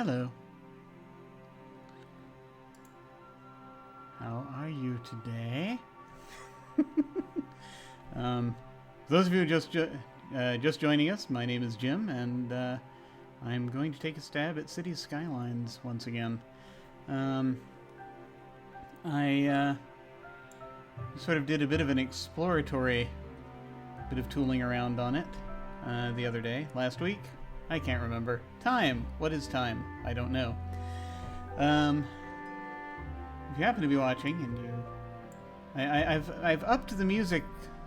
Hello. How are you today? Those of you just joining us, my name is Jim, and I'm going to take a stab at City Skylines once again. I sort of did a bit of an exploratory bit of tooling around on it the other day, last week. I can't remember. Time. What is time? I don't know. If you happen to be watching, and I've upped the music,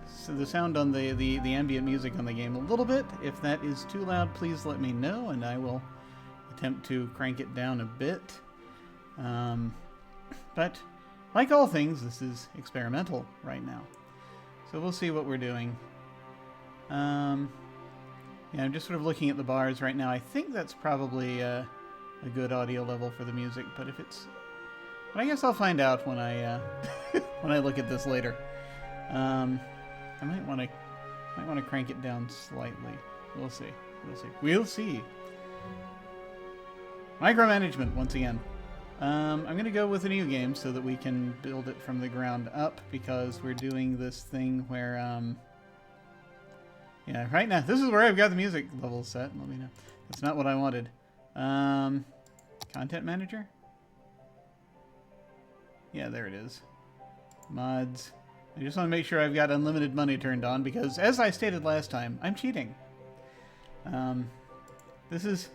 so the sound on the ambient music on the game a little bit. If that is too loud, please let me know, and I will attempt to crank it down a bit. But like all things, this is experimental right now, so we'll see what we're doing. Yeah, I'm just sort of looking at the bars right now. I think that's probably a good audio level for the music, but if it's... But I guess I'll find out when I when I look at this later. I might want to crank it down slightly. We'll see. We'll see. Micromanagement once again. I'm going to go with a new game so that we can build it from the ground up, because we're doing this thing where yeah, right now, this is where I've got the music level set. Let me know. That's not what I wanted. Content manager? Yeah, there it is. Mods. I just want to make sure I've got unlimited money turned on, because, as I stated last time, I'm cheating. This is...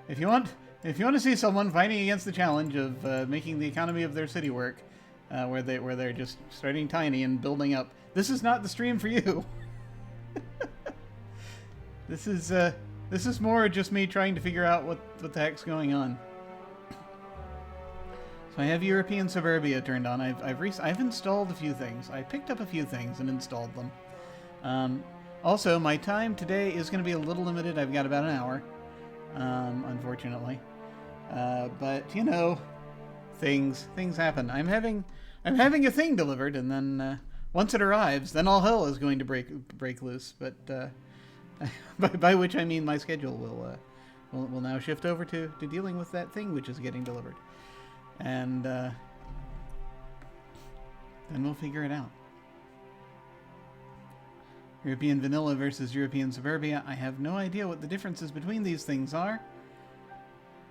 If you want to see someone fighting against the challenge of making the economy of their city work, where they're just starting tiny and building up, this is not the stream for you. This is more just me trying to figure out what the heck's going on. So I have European Suburbia turned on. I've installed a few things. I picked up a few things and installed them. Also, my time today is going to be a little limited. I've got about an hour, unfortunately. But you know, things happen. I'm having a thing delivered, and then once it arrives, then all hell is going to break loose. But by which I mean my schedule will now shift over to dealing with that thing which is getting delivered, and then we'll figure it out. European Vanilla versus European Suburbia. I have no idea what the differences between these things are.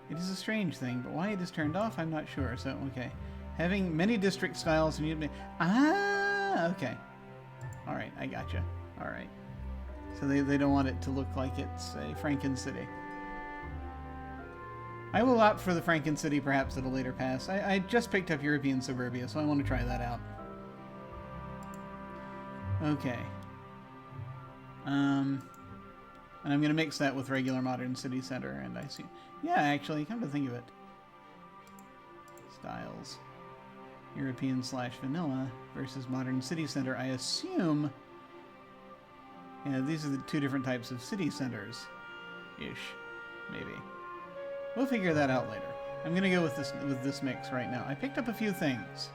It is a strange thing, but why it is turned off, I'm not sure. So, okay. Having many district styles and you'd okay. Alright, I gotcha. Alright. So they don't want it to look like it's a Franken City. I will opt for the Franken City perhaps at a later pass. I just picked up European Suburbia, so I want to try that out. Okay. And I'm going to mix that with regular Modern City Center, and I see... Yeah, actually, come to think of it. Styles. European/Vanilla versus Modern City Center. I assume... Yeah, these are the two different types of city centers-ish, maybe. We'll figure that out later. I'm going to go with this mix right now. I picked up a few things.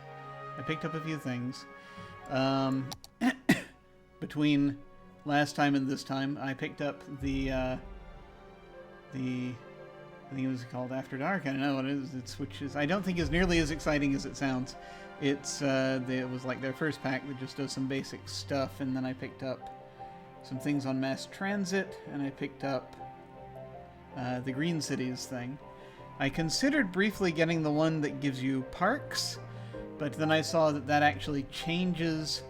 Between last time and this time, I picked up I think it was called After Dark. I don't know what it is. Which is, I don't think is nearly as exciting as it sounds. It was like their first pack that just does some basic stuff, and then I picked up some things on mass transit, and I picked up the Green Cities thing. I considered briefly getting the one that gives you parks, but then I saw that actually changes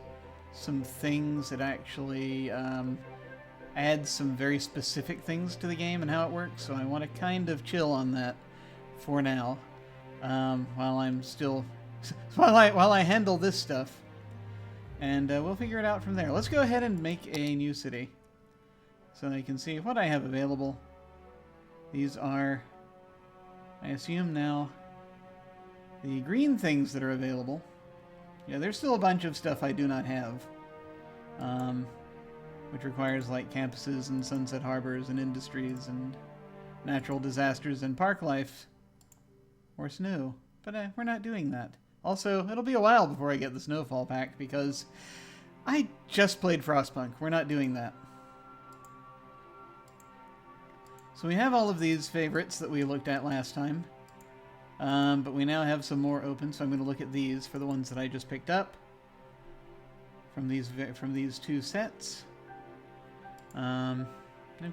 some things. It actually adds some very specific things to the game and how it works, so I want to kind of chill on that for now, while I'm still... while I handle this stuff. And we'll figure it out from there. Let's go ahead and make a new city, so that I can see what I have available. These are, I assume now, the green things that are available. Yeah, there's still a bunch of stuff I do not have, which requires like campuses and sunset harbors and industries and natural disasters and park life or snow. But we're not doing that. Also, it'll be a while before I get the Snowfall pack, because I just played Frostpunk. We're not doing that. So we have all of these favorites that we looked at last time. But we now have some more open, so I'm going to look at these for the ones that I just picked up from these two sets. I'm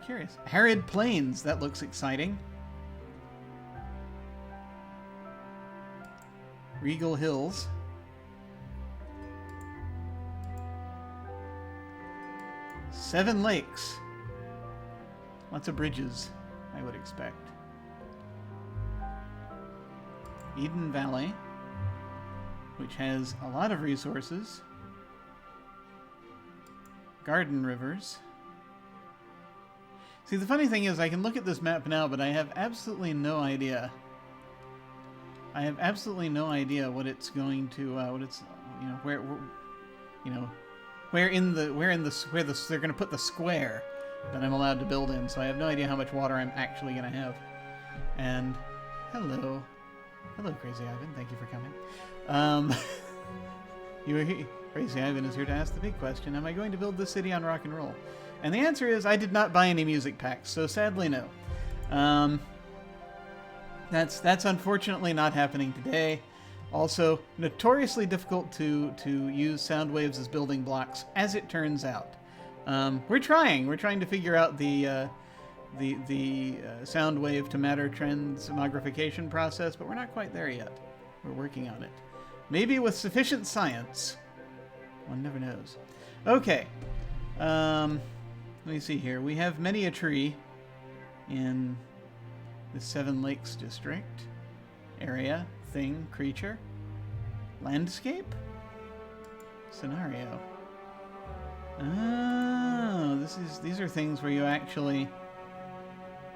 curious. Arid Plains, that looks exciting. Regal Hills. Seven Lakes. Lots of bridges, I would expect. Eden Valley, which has a lot of resources. Garden Rivers. See, the funny thing is I can look at this map now, but I have absolutely no idea. I have absolutely no idea what it's going to, what it's, you know, where they're going to put the square that I'm allowed to build in. So I have no idea how much water I'm actually going to have. And hello. Hello, Crazy Ivan. Thank you for coming. Crazy Ivan is here to ask the big question. Am I going to build this city on rock and roll? And the answer is I did not buy any music packs, so sadly no. That's unfortunately not happening today. Also, notoriously difficult to use sound waves as building blocks, as it turns out. We're trying to figure out the sound wave to matter transmogrification process, but we're not quite there yet. We're working on it. Maybe with sufficient science. One never knows. Okay. Let me see here. We have many a tree in the Seven Lakes district. Area, thing, creature. Landscape? Scenario. Oh, these are things where you actually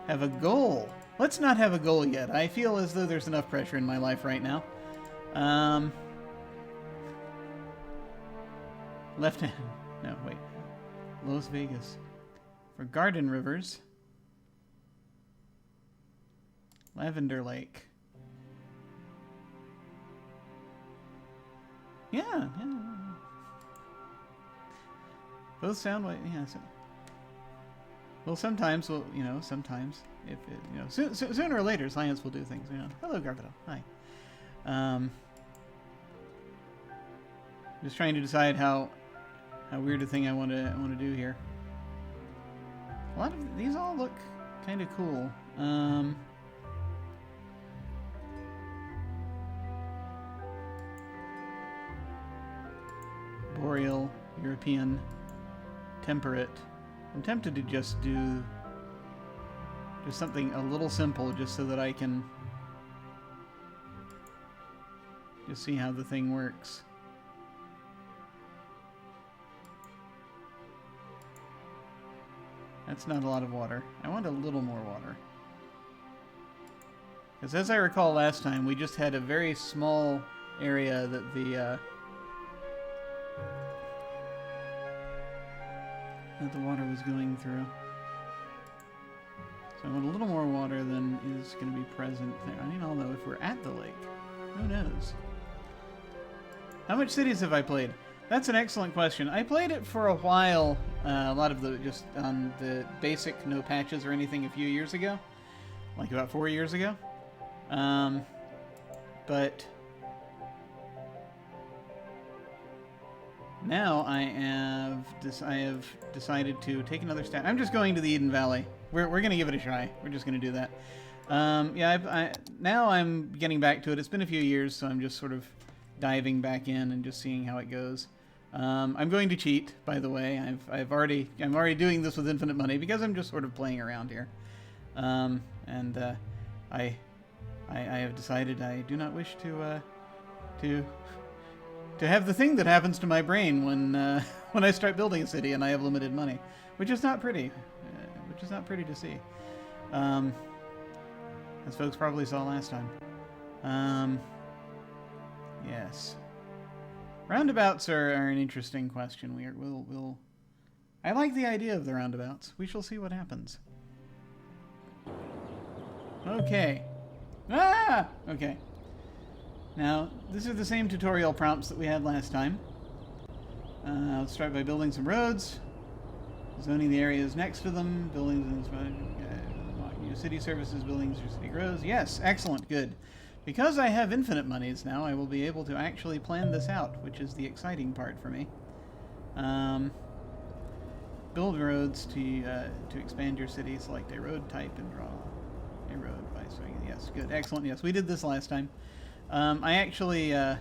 have a goal. Let's not have a goal yet. I feel as though there's enough pressure in my life right now. Left hand. No, wait. Las Vegas. For Garden Rivers. Lavender Lake. Yeah. Both sound like, yeah. Well, sometimes, sometimes, if it, sooner or later, science will do things. Hello, Garfield. Hi. Just trying to decide how weird a thing I want to do here. A lot of these all look kind of cool. Boreal, European, temperate. I'm tempted to just do something a little simple just so that I can just see how the thing works. That's not a lot of water. I want a little more water. Because as I recall last time, we just had a very small area that the water was going through. So I want a little more water than is going to be present there. I mean, although if we're at the lake, who knows? How much cities have I played? That's an excellent question. I played it for a while, a lot of just on the basic, no patches or anything a few years ago. Like about 4 years ago. But now I have decided to take another step. I'm just going to the Eden Valley. We're going to give it a try. We're just going to do that. Now I'm getting back to it. It's been a few years, so I'm just sort of diving back in and just seeing how it goes. I'm going to cheat, by the way. I'm already doing this with infinite money because I'm just sort of playing around here. I have decided I do not wish to have the thing that happens to my brain when I start building a city and I have limited money, which is not pretty. Which is not pretty to see, as folks probably saw last time. Yes, roundabouts are an interesting question. We'll. I like the idea of the roundabouts. We shall see what happens. Okay. Ah! Okay. Now, these are the same tutorial prompts that we had last time. Let's start by building some roads. Zoning the areas next to them. Buildings in this New city services, buildings, your city grows. Yes, excellent, good. Because I have infinite monies now, I will be able to actually plan this out, which is the exciting part for me. Build roads to expand your city. Select a road type and draw a road by swinging. Yes, good, excellent. Yes, we did this last time. I actually, the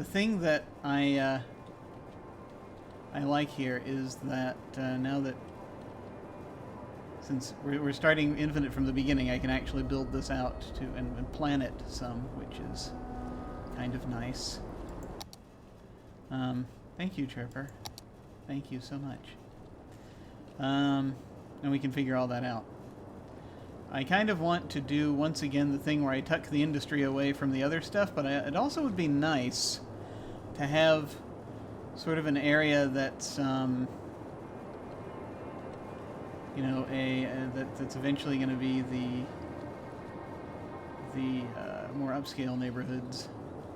thing that I like here is that now that since we're starting infinite from the beginning, I can actually build this out to and plan it some, which is kind of nice. Thank you, Chirper. Thank you so much. And we can figure all that out. I kind of want to do, once again, the thing where I tuck the industry away from the other stuff, but it also would be nice to have sort of an area that's, you know, that's eventually going to be the more upscale neighborhoods,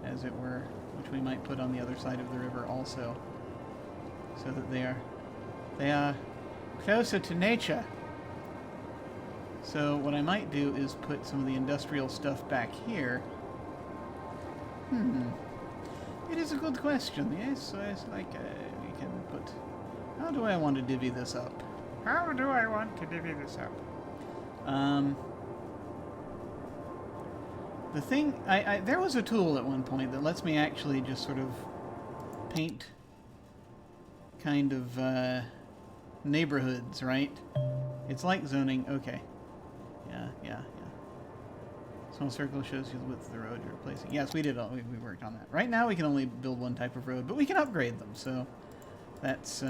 as it were, which we might put on the other side of the river also, so that they are closer to nature. So what I might do is put some of the industrial stuff back here. It is a good question, yes. So it's like we can put... How do I want to divvy this up? How do I want to divvy this up? The thing... there was a tool at one point that lets me actually just sort of paint kind of neighborhoods, right? It's like zoning. Okay. Yeah. Small circle shows you the width of the road you're replacing. Yes, we did all. We worked on that. Right now we can only build one type of road, but we can upgrade them, so that's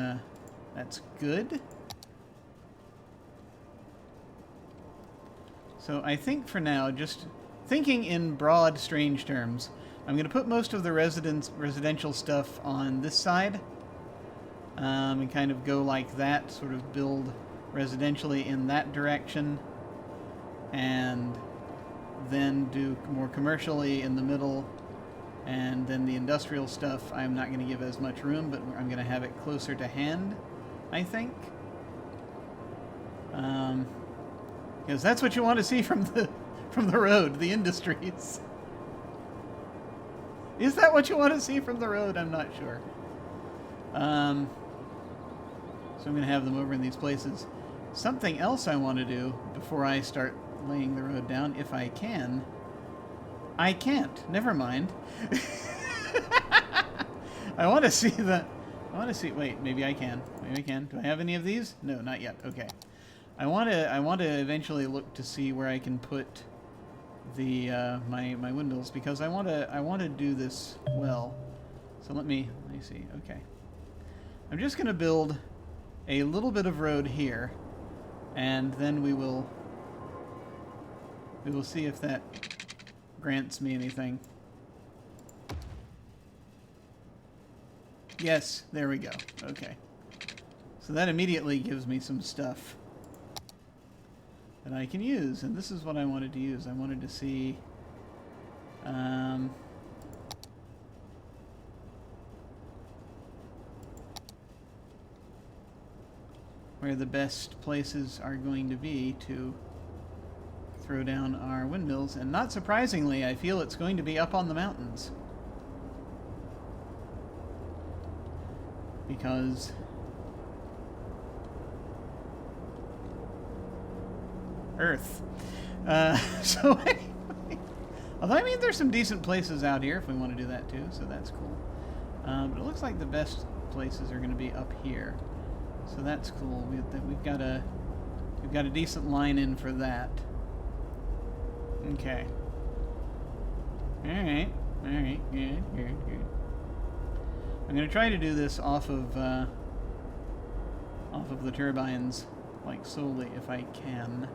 good. So I think for now, just thinking in broad, strange terms, I'm going to put most of the residential stuff on this side, and kind of go like that, sort of build residentially in that direction, and then do more commercially in the middle, and then the industrial stuff I'm not going to give as much room, but I'm going to have it closer to hand, I think. Because that's what you want to see from the road, the industries. Is that what you want to see from the road? I'm not sure. So I'm going to have them over in these places. Something else I want to do before I start laying the road down, if I can. I can't. Never mind. I want to see the... Wait, maybe I can. Maybe I can. Do I have any of these? No, not yet. Okay. I want to eventually look to see where I can put the my windmills, because I want to do this well. So let me see. Okay. I'm just going to build a little bit of road here, and then we will see if that grants me anything. Yes, there we go. Okay. So that immediately gives me some stuff that I can use, and this is what I wanted to use. I wanted to see where the best places are going to be to throw down our windmills, and not surprisingly, I feel it's going to be up on the mountains. Because Earth. So anyway, although I mean there's some decent places out here if we want to do that too, so that's cool. But it looks like the best places are going to be up here, so that's cool. We've got a decent line in for that. Okay. All right, good. I'm going to try to do this off of the turbines, like solely, if I can.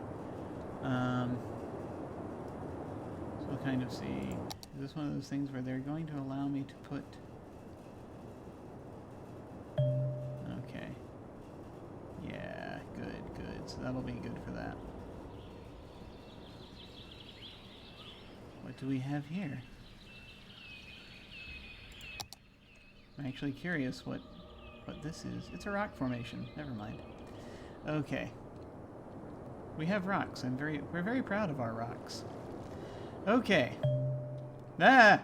So we'll kind of see. Is this one of those things where they're going to allow me to put... Okay. Yeah, good. So that'll be good for that. What do we have here? I'm actually curious what this is. It's a rock formation. Never mind. Okay. We have rocks. We're very proud of our rocks. Okay. Ah!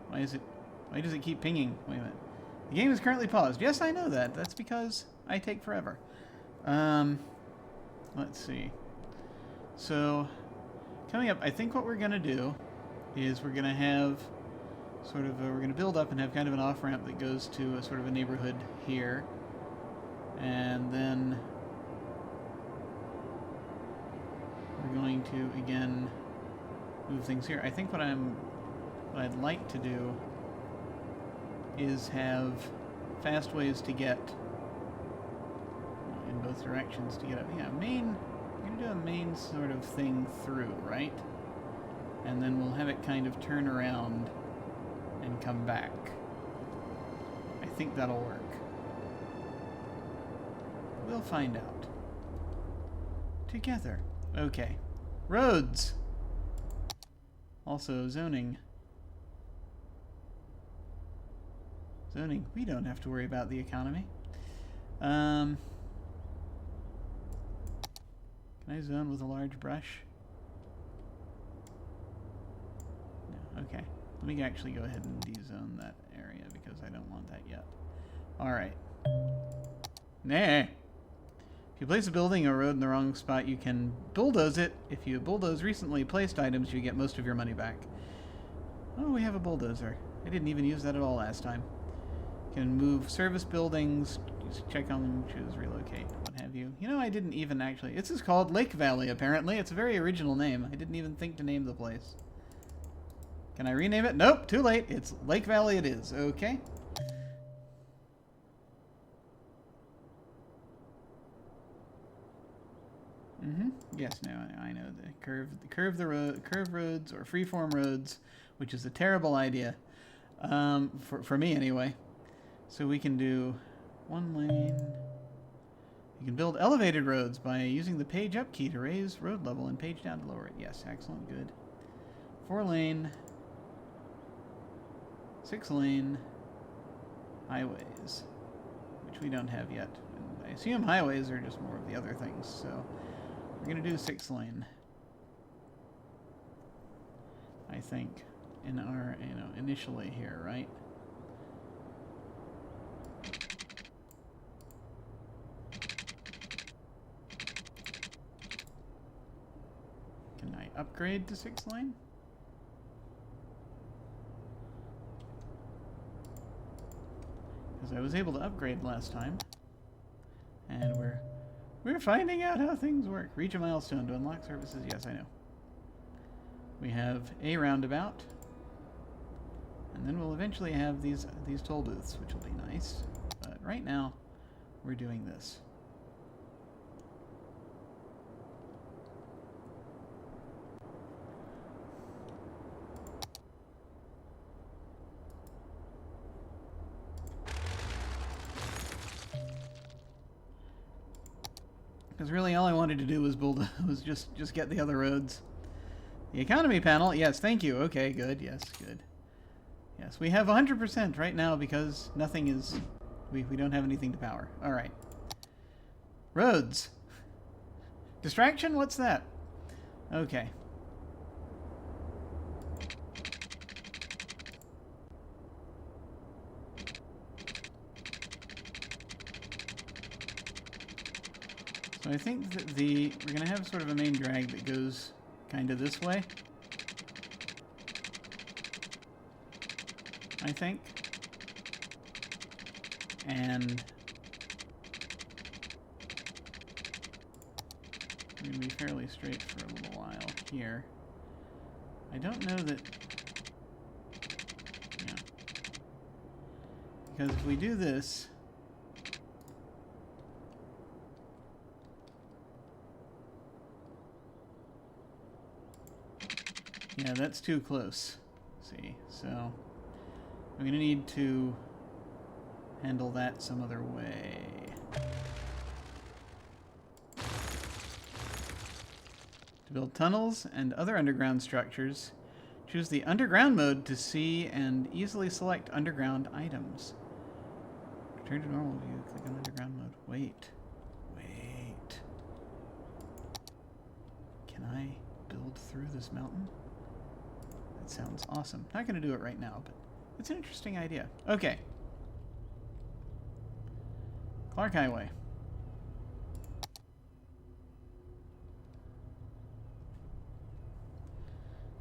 Why does it keep pinging? Wait a minute. The game is currently paused. Yes, I know that. That's because I take forever. Let's see. So, coming up, I think what we're going to do is we're going to have sort of, we're going to build up and have kind of an off-ramp that goes to a sort of a neighborhood here. And then we're going to, again, move things here. I think what I'd like to do is have fast ways to get in both directions to get up. Yeah, main. We're going to do a main sort of thing through, right? And then we'll have it kind of turn around and come back. I think that'll work. We'll find out. Together. Okay. Roads! Also, zoning. Zoning. We don't have to worry about the economy. Can I zone with a large brush? No. Okay. Let me actually go ahead and dezone that area because I don't want that yet. Alright. Nah. If you place a building or road in the wrong spot, you can bulldoze it. If you bulldoze recently placed items, you get most of your money back. Oh, we have a bulldozer. I didn't even use that at all last time. You can move service buildings, just check on them, choose relocate, what have you. You know, I didn't even actually... This is called Lake Valley, apparently. It's a very original name. I didn't even think to name the place. Can I rename it? Nope, too late. It's Lake Valley it is. Okay. Yes, no, I know the curve roads or freeform roads, which is a terrible idea, for me anyway. So we can do one lane. You can build elevated roads by using the page up key to raise road level and page down to lower it. Yes, excellent, good. 4-lane, 6-lane highways, which we don't have yet. And I assume highways are just more of the other things, so we're going to do 6-lane, I think, in our, initially here, right? Can I upgrade to 6-lane? Because I was able to upgrade last time, and we're finding out how things work. Reach a milestone to unlock services. Yes, I know. We have a roundabout, and then we'll eventually have these toll booths, which will be nice. But right now, we're doing this. Because really all I wanted to do was just get the other roads. The economy panel, yes, thank you. Okay, good, yes, good. Yes, we have 100% right now because nothing is... We don't have anything to power. Alright. Roads. Distraction? What's that? Okay. So I think that we're going to have sort of a main drag that goes kind of this way. I think. And we're going to be fairly straight for a little while here. I don't know that... Yeah. Because if we do this... Yeah, that's too close. See, so I'm going to need to handle that some other way. To build tunnels and other underground structures, choose the underground mode to see and easily select underground items. Return to normal view, click on underground mode. Wait. Can I build through this mountain? That sounds awesome. Not going to do it right now, but it's an interesting idea. Okay. Clark Highway.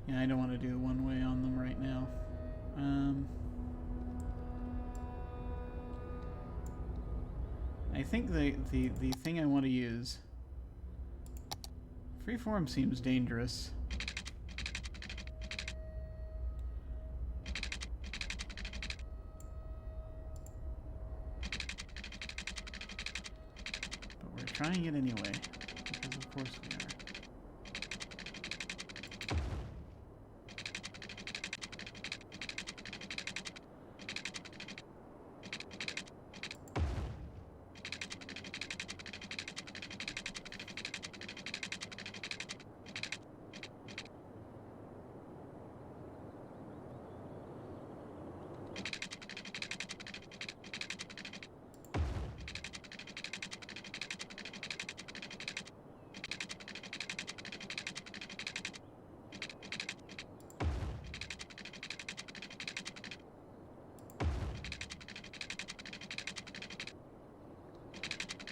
Yeah, I don't want to do one way on them right now. I think the thing I want to use... Freeform seems dangerous. But we're trying it anyway, because of course we are.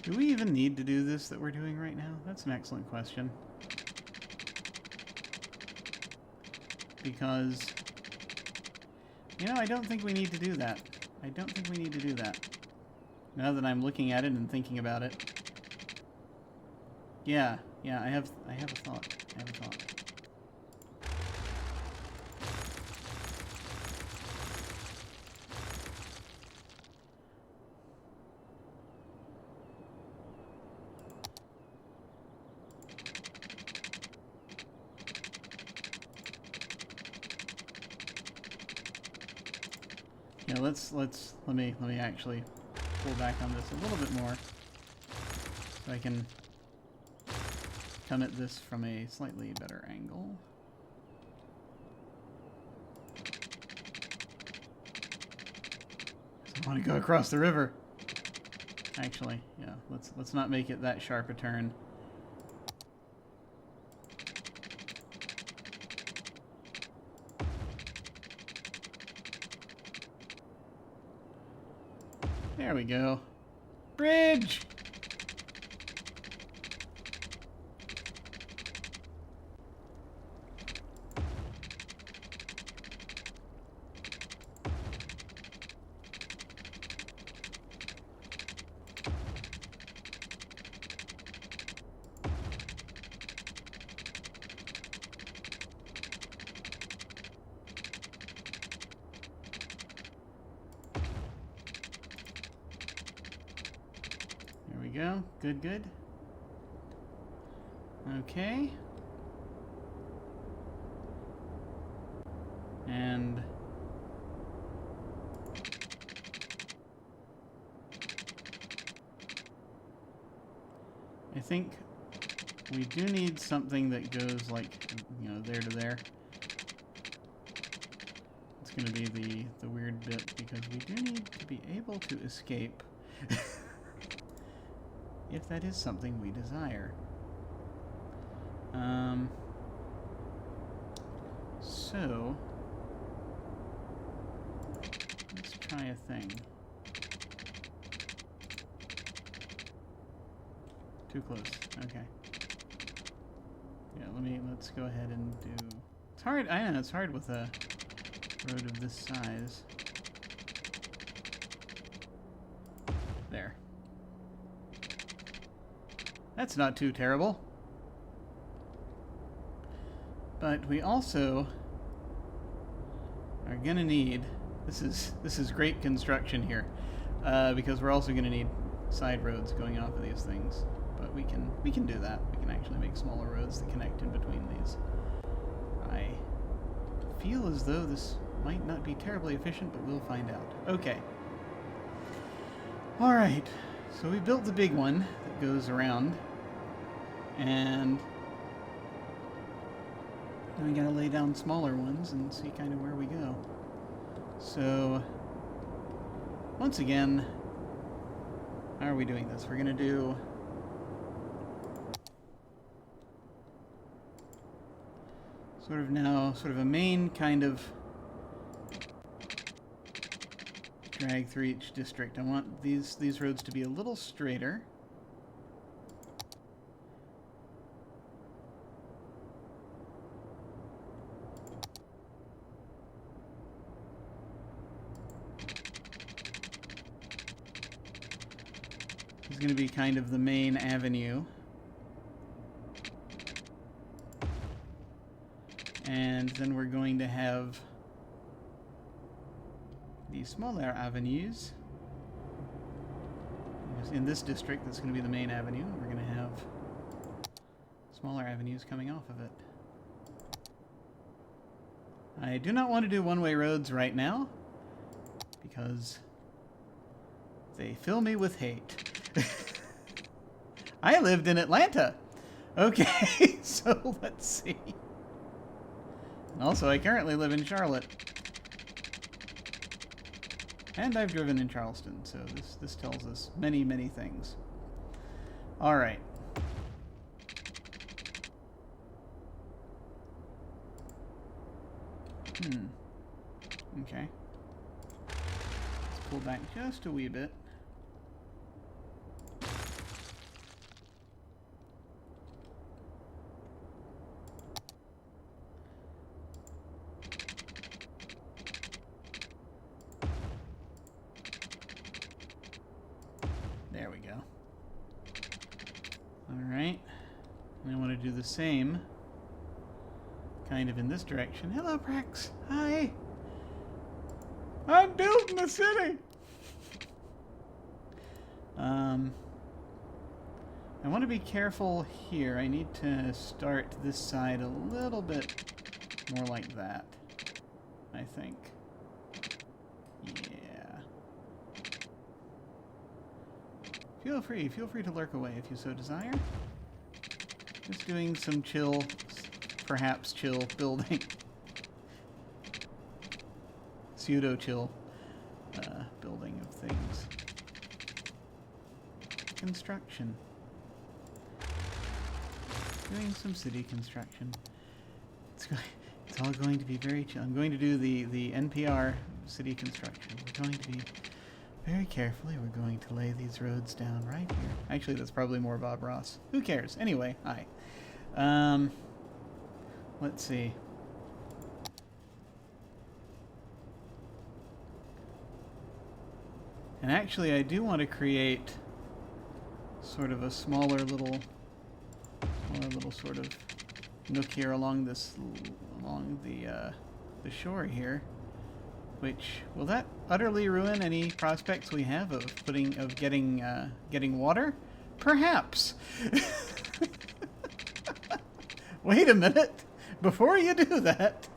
Do we even need to do this that we're doing right now? That's an excellent question. Because, you know, I don't think we need to do that. I don't think we need to do that. Now that I'm looking at it and thinking about it. Yeah, I have a thought. I have a thought. Yeah, let me actually pull back on this a little bit more so I can come at this from a slightly better angle. I want to go across the river. Actually, yeah, let's not make it that sharp a turn. There we go. Bridge! Go. Good. Okay. And I think we do need something that goes like, you know, there to there. It's going to be the weird bit because we do need to be able to escape. If that is something we desire. So let's try a thing. Too close. Okay. Yeah, let's go ahead and do. It's hard. I know it's hard with a road of this size. There. That's not too terrible. But we also are gonna need, this is great construction here, because we're also gonna need side roads going off of these things. But we can do that. We can actually make smaller roads that connect in between these. I feel as though this might not be terribly efficient, but we'll find out. Okay. All right. So we built the big one that goes around, and then we gotta lay down smaller ones and see kind of where we go. So, once again, how are we doing this? We're gonna do sort of now, sort of a main kind of drag through each district. I want these roads to be a little straighter. This is going to be kind of the main avenue. And then we're going to have these smaller avenues. In this district, that's going to be the main avenue. We're going to have smaller avenues coming off of it. I do not want to do one-way roads right now, because they fill me with hate. I lived in Atlanta. Okay, so let's see. And also, I currently live in Charlotte. And I've driven in Charleston, so this tells us many, many things. All right. Okay. Let's pull back just a wee bit. There we go. All right. And I want to do the same kind of in this direction. Hello, Prax. Hi. I'm building a city. I want to be careful here. I need to start this side a little bit more like that, I think. Yeah. Feel free to lurk away if you so desire. Just doing some chill, perhaps chill building. Pseudo-chill building of things. Construction. Doing some city construction. It's all going to be very chill. I'm going to do the NPR city construction. We're going to be very carefully. We're going to lay these roads down right here. Actually, that's probably more Bob Ross. Who cares? Anyway, hi. Let's see. And actually, I do want to create sort of a smaller little sort of nook here along the shore here. Which will that utterly ruin any prospects we have of getting water? Perhaps. Wait a minute. Before you do that,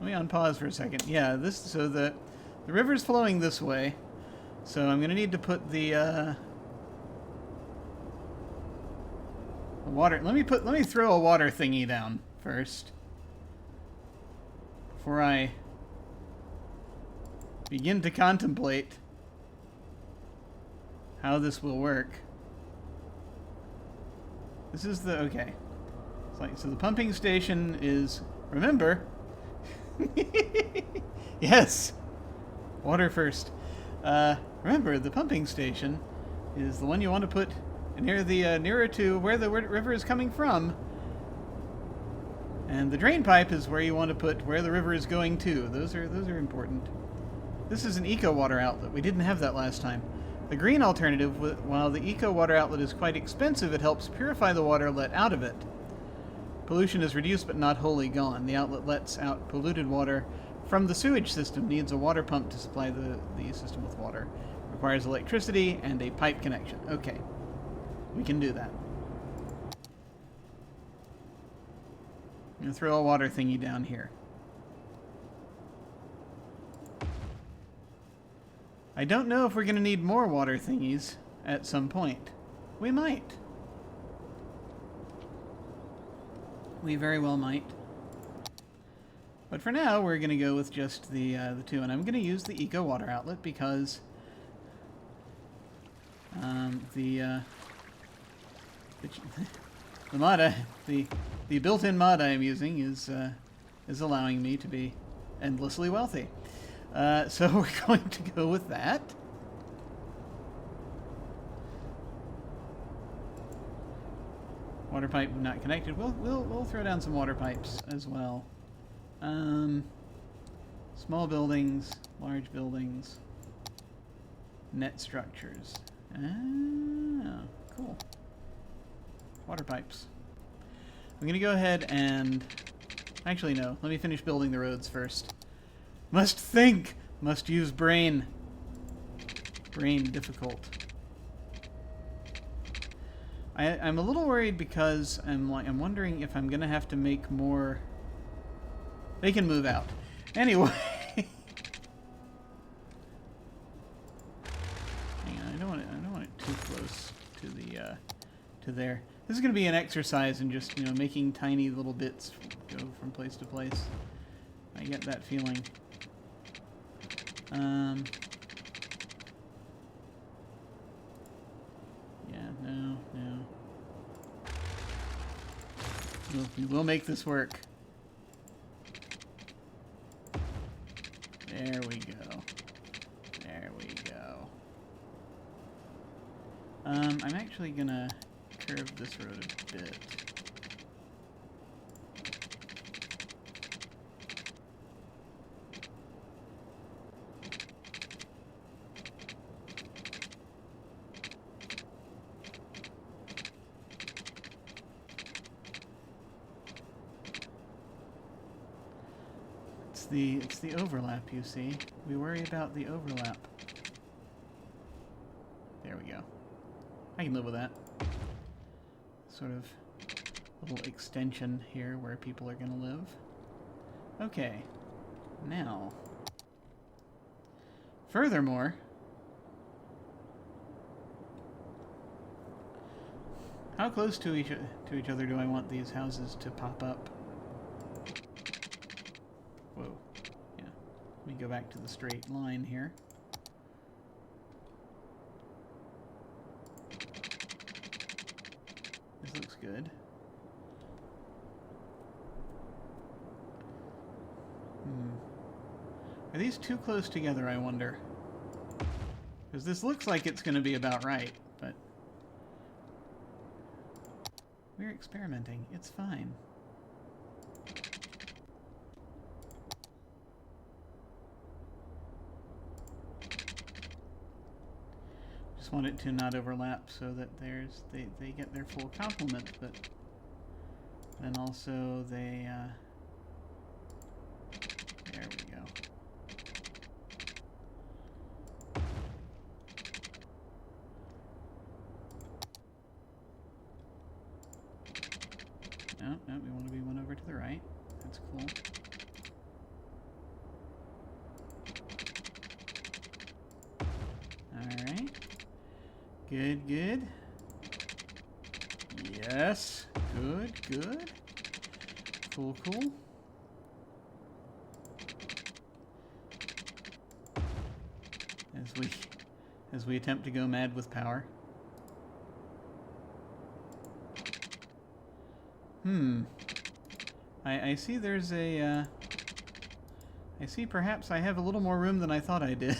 let me unpause for a second. Yeah, so the river's flowing this way, so I'm gonna need to put the water. Let me throw a water thingy down first before I begin to contemplate how this will work. This is the okay. It's like, so the pumping station is, remember. Yes. Water first. Remember, the pumping station is the one you want to put nearer to where the river is coming from. And the drain pipe is where you want to put where the river is going to. Those are important. This is an eco water outlet. We didn't have that last time. The green alternative, while the eco water outlet is quite expensive, it helps purify the water let out of it. Pollution is reduced but not wholly gone. The outlet lets out polluted water from the sewage system, needs a water pump to supply the system with water. Requires electricity and a pipe connection. Okay. We can do that. I'm going to throw a water thingy down here. I don't know if we're going to need more water thingies at some point. We might. We very well might. But for now, we're going to go with just the two. And I'm going to use the eco water outlet because the the built-in mod I am using is allowing me to be endlessly wealthy. So we're going to go with that. Water pipe not connected. We'll throw down some water pipes as well. Small buildings, large buildings, net structures. Ah, cool. Water pipes. I'm gonna go ahead and... Actually, no. Let me finish building the roads first. Must think! Must use brain. Brain difficult. I'm a little worried because I'm wondering if I'm gonna have to make more... They can move out. Anyway. Hang on, I don't want it too close to the to there. This is gonna be an exercise in just, you know, making tiny little bits go from place to place. I get that feeling. Yeah, no. We will make this work. There we go. There we go. I'm actually gonna curve this road a bit. It's the overlap, you see. We worry about the overlap. There we go. I can live with that. Sort of little extension here where people are gonna live. Okay. Now. Furthermore, how close to each other do I want these houses to pop up? Whoa. Yeah. Let me go back to the straight line here. This looks good. Are these too close together, I wonder? Because this looks like it's going to be about right, but... We're experimenting. It's fine. Just want it to not overlap so that they get their full complement, but then also they there we go. No, we want to be one over to the right. That's cool. Alright. Good. Yes. Good. Cool. As we attempt to go mad with power. I see there's a, I see perhaps I have a little more room than I thought I did.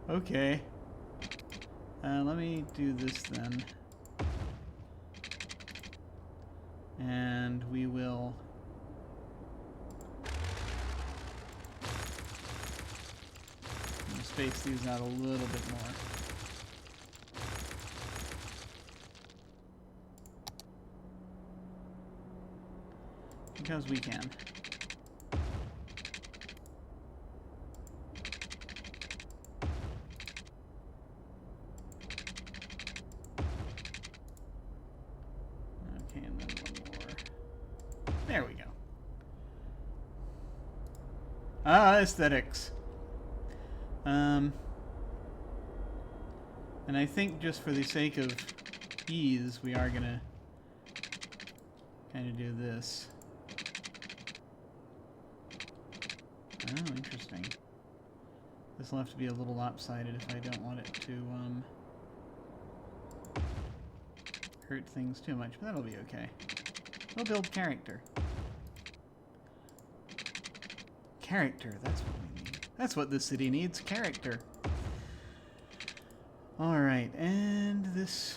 Okay. Let me do this then. And we will... space these out a little bit more. Because we can. Okay, and then one more. There we go. Ah, aesthetics. And I think just for the sake of ease, we are gonna kind of do this. Oh, interesting. This will have to be a little lopsided if I don't want it to, hurt things too much, but that'll be okay. We'll build character. Character, that's what we need. That's what this city needs, character. Alright, and this...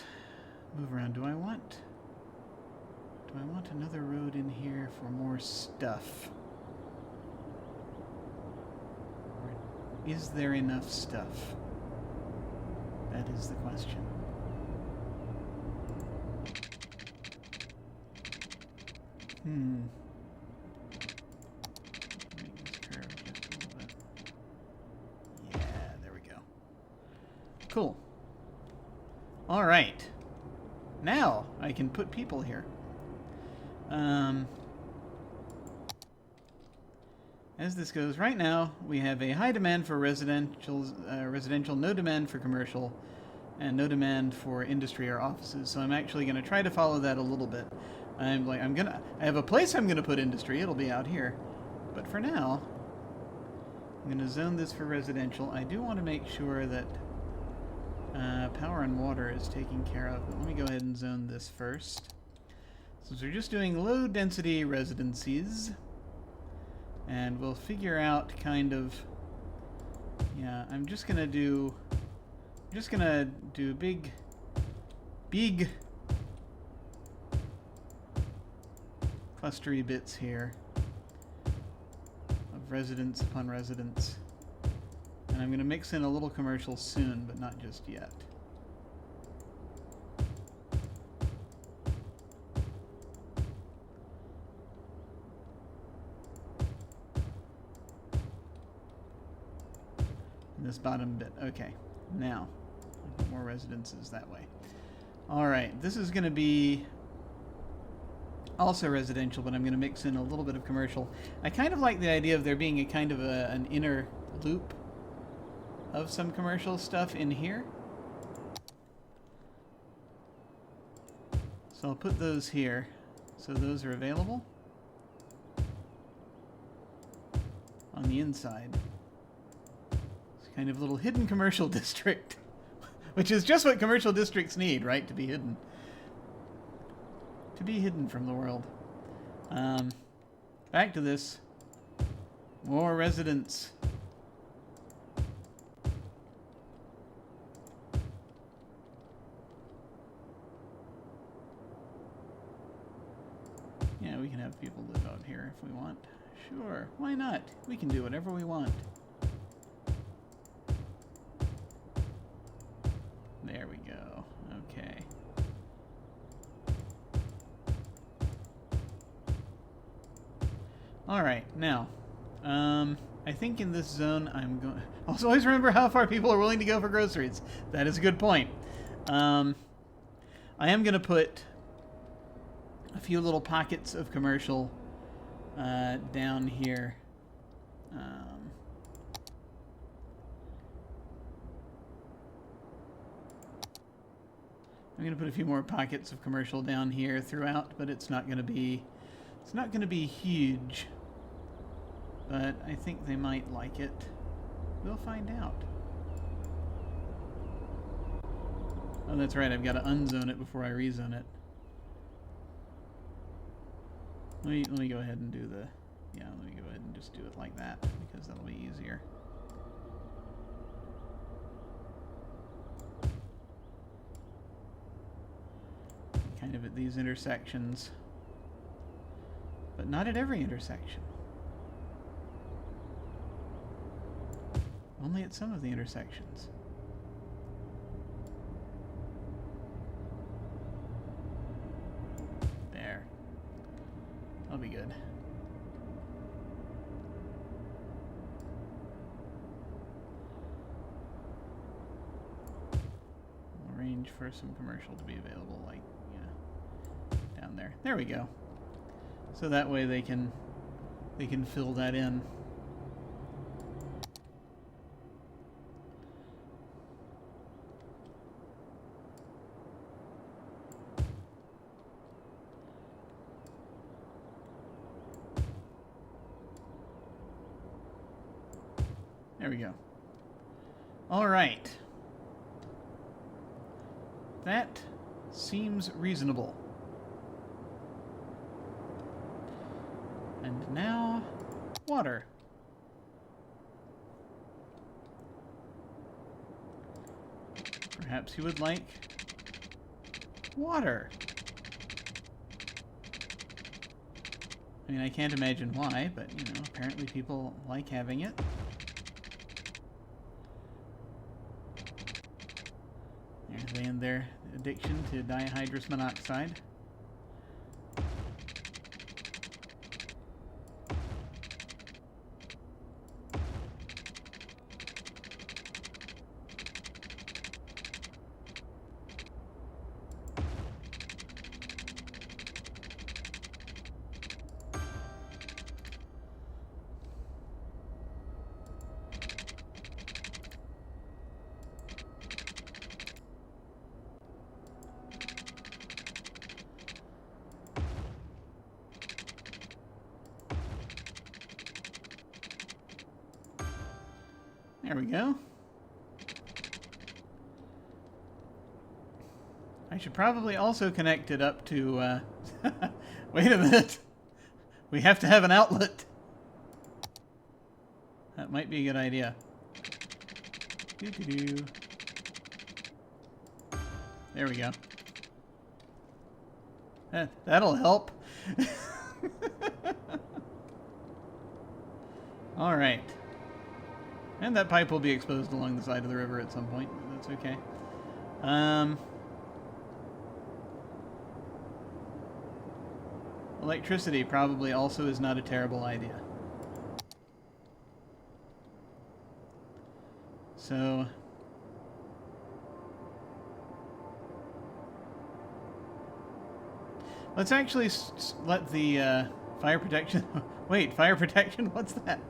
Move around. Do I want another road in here for more stuff? Or is there enough stuff? That is the question. Make this curve just a little bit. Yeah, there we go. Cool. All right. Now I can put people here. As this goes, right now we have a high demand for residential, no demand for commercial, and no demand for industry or offices. So I'm actually going to try to follow that a little bit. I have a place I'm going to put industry. It'll be out here. But for now, I'm going to zone this for residential. I do want to make sure that power and water is taken care of. But let me go ahead and zone this first. Since we're just doing low density residencies, and we'll figure out kind of, yeah, I'm just going to do big clustery bits here of residence upon residence. And I'm going to mix in a little commercial soon, but not just yet. This bottom bit. Okay. Now, more residences that way. Alright, this is going to be also residential, but I'm going to mix in a little bit of commercial. I kind of like the idea of there being a kind of an inner loop of some commercial stuff in here. So I'll put those here, so those are available on the inside. It's kind of a little hidden commercial district, which is just what commercial districts need, right? To be hidden. To be hidden from the world. Back to this. More residents. Yeah, we can have people live out here if we want. Sure, why not? We can do whatever we want. There we go. Okay. Alright, now, I think in this zone I'm going... Also, always remember how far people are willing to go for groceries. That is a good point. I am going to put a few little pockets of commercial down here. I'm going to put a few more pockets of commercial down here throughout, but it's not going to be huge. But I think they might like it. We'll find out. Oh, that's right. I've got to unzone it before I rezone it. Let me go ahead and do the... Yeah, let me go ahead and just do it like that, because that'll be easier. Kind of at these intersections. But not at every intersection. Only at some of the intersections. There. That'll be good. We'll arrange for some commercial to be available, like, yeah, down there. There we go. So that way they can fill that in. There we go. All right. That Seems reasonable. And now, water. Perhaps you would like water. I mean, I can't imagine why, but, you know, apparently people like having it. There they end their addiction to dihydrous monoxide. There we go. I should probably also connect it up to, wait a minute. We have to have an outlet. That might be a good idea. Doo-doo-doo. There we go. That'll help. All right. And that pipe will be exposed along the side of the river at some point. That's okay. Electricity probably also is not a terrible idea. So... let's actually let the fire protection... Wait, fire protection? What's that?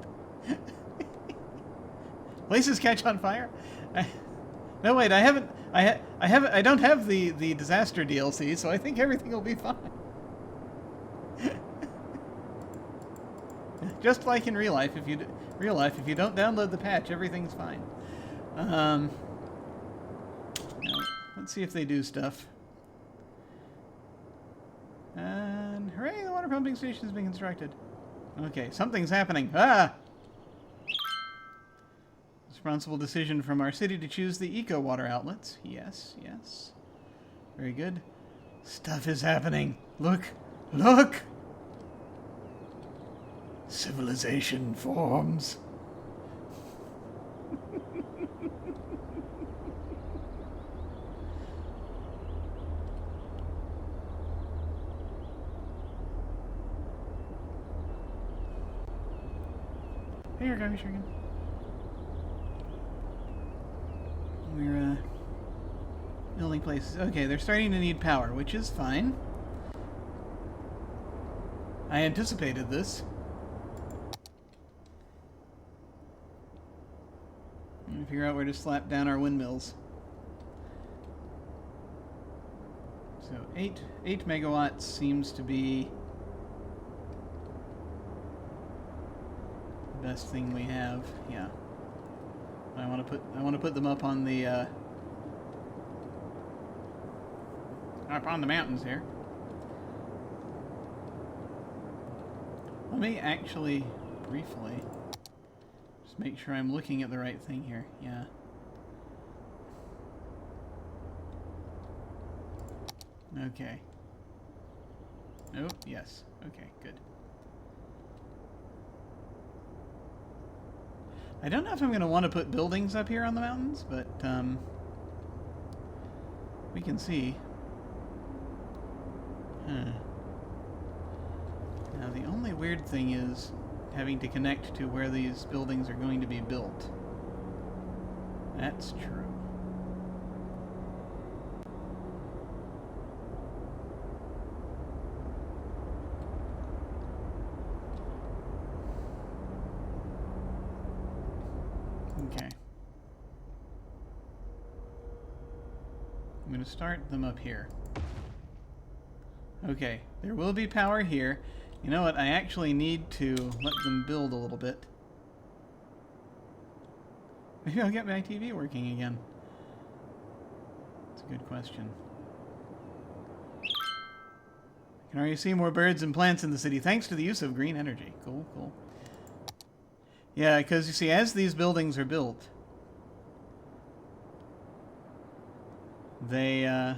Places catch on fire? No, wait, I don't have the disaster DLC, so I think everything will be fine. Just like in real life, if you don't download the patch, everything's fine. Let's see if they do stuff. And hooray, the water pumping station has been constructed. Okay, something's happening. Ah! Responsible decision from our city to choose the eco water outlets. Yes, yes. Very good. Stuff is happening. Look! Look! Civilization forms. Here, go, Sugar. We're building places. Okay, they're starting to need power, which is fine. I anticipated this. I'm gonna figure out where to slap down our windmills. So 8 megawatts seems to be the best thing we have. Yeah. I want to put them up on the mountains here. Let me actually briefly just make sure I'm looking at the right thing here. Yeah. Okay. Oh, yes. Okay, good. I don't know if I'm going to want to put buildings up here on the mountains, but we can see. Now, the only weird thing is having to connect to where these buildings are going to be built. That's true. Okay. I'm going to start them up here. Okay, there will be power here. You know what? I actually need to let them build a little bit. Maybe I'll get my TV working again. That's a good question. Can already see more birds and plants in the city thanks to the use of green energy. Cool, cool. Yeah, because you see, as these buildings are built, they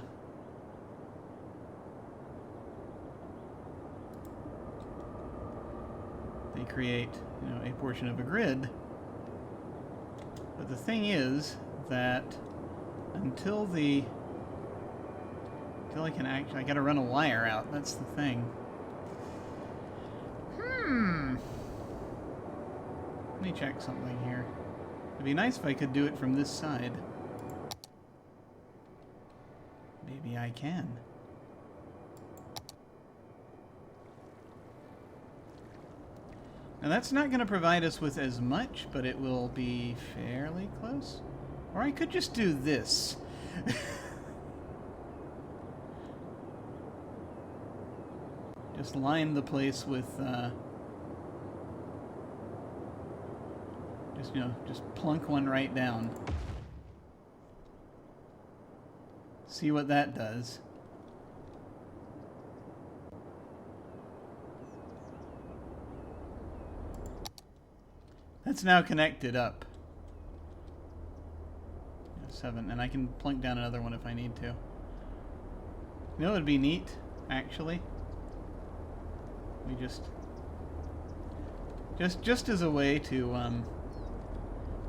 create, you know, a portion of a grid. But the thing is that until I can actually, I gotta run a wire out. That's the thing. Let me check something here. It'd be nice if I could do it from this side. Maybe I can. Now that's not going to provide us with as much, but it will be fairly close. Or I could just do this. Just line the place with, just plunk one right down. See what that does. That's now connected up. 7, and I can plunk down another one if I need to. You know what would be neat, actually? We just as a way to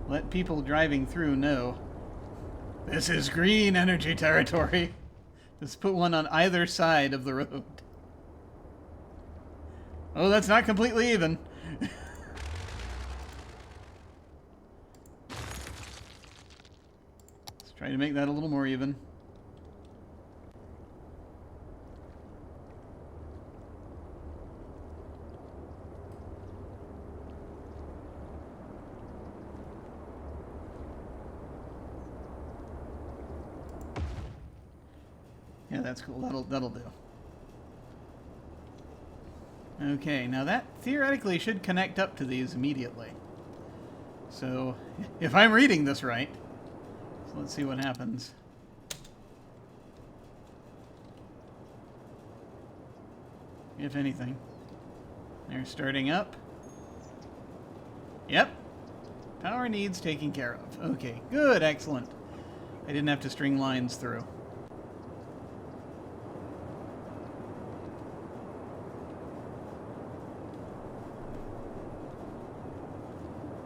let people driving through know this is green energy territory. Just put one on either side of the road. Oh, that's not completely even. Let's try to make that a little more even. Yeah, that's cool. That'll do. Okay, now that theoretically should connect up to these immediately. So, if I'm reading this right, so let's see what happens. If anything. They're starting up. Yep. Power needs taken care of. Okay, good, excellent. I didn't have to string lines through.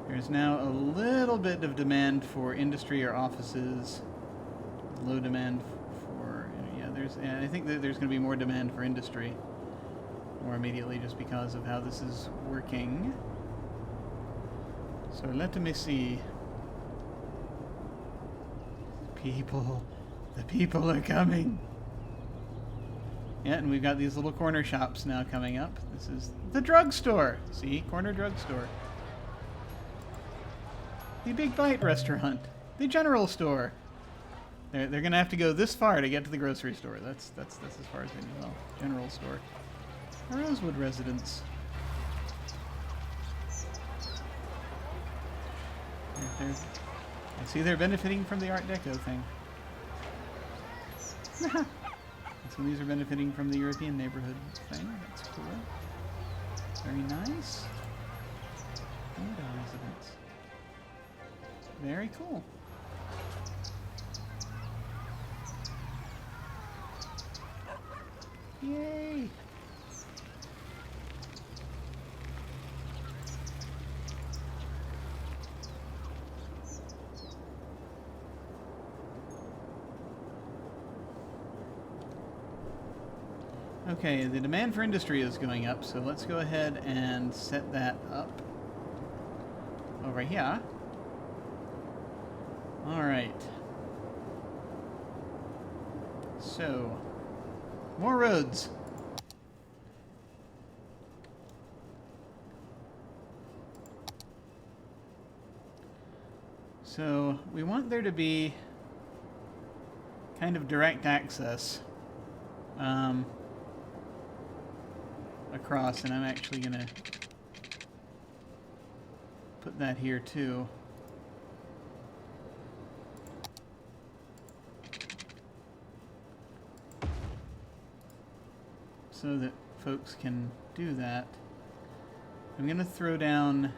There's now a little bit of demand for industry or offices. Low demand for, yeah, I think that there's going to be more demand for industry more immediately just because of how this is working. So let me see. The people are coming. Yeah, and we've got these little corner shops now coming up. This is the drugstore. See, corner drugstore. The Big Bite restaurant. The general store. They're going to have to go this far to get to the grocery store. That's as far as they know. General store. Rosewood residence. I see they're benefiting from the Art Deco thing. So these are benefiting from the European neighborhood thing. That's cool. Very nice. And a residence. Very cool. Yay! Okay, the demand for industry is going up, so let's go ahead and set that up over here. Alright. So, more roads. So, we want there to be kind of direct access across, and I'm actually going to put that here too. so that folks can do that, I'm going to throw down...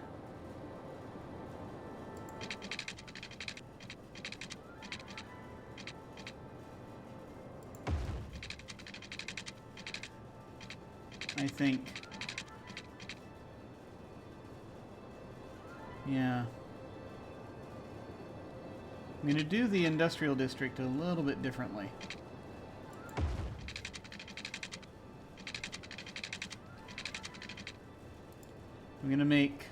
I think... Yeah. I'm going to do the industrial district a little bit differently. I'm going to make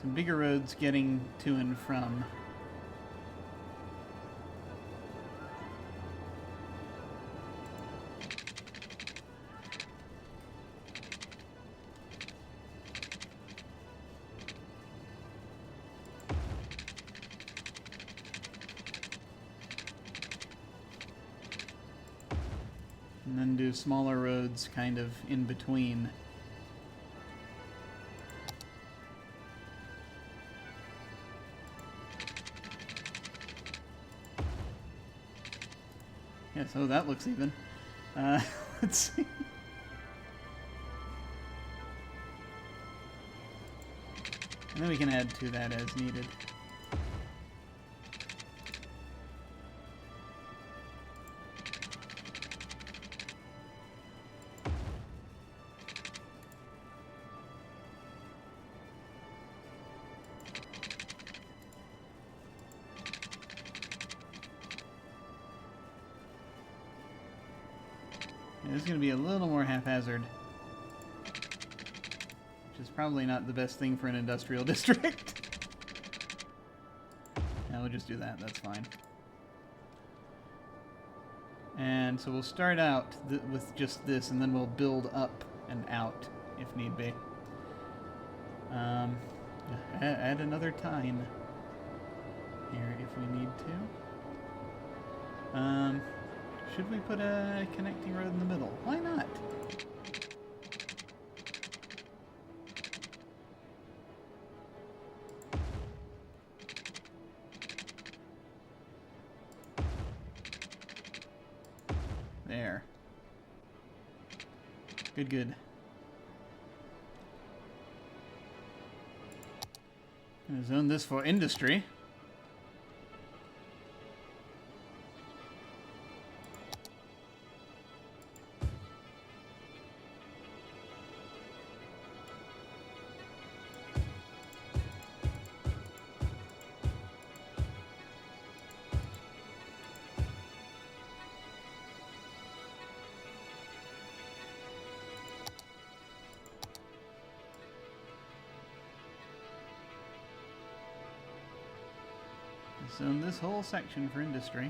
some bigger roads getting to and from. And then do smaller roads kind of in between. Yeah, so that looks even. Let's see. And then we can add to that as needed. This is going to be a little more haphazard, which is probably not the best thing for an industrial district. Yeah, we'll just do that. That's fine. And so we'll start out with just this, and then we'll build up and out if need be. Add another tine here if we need to. Should we put a connecting road in the middle? Why not? There. Good, good. I'm gonna zone this for industry. Zone this whole section for industry.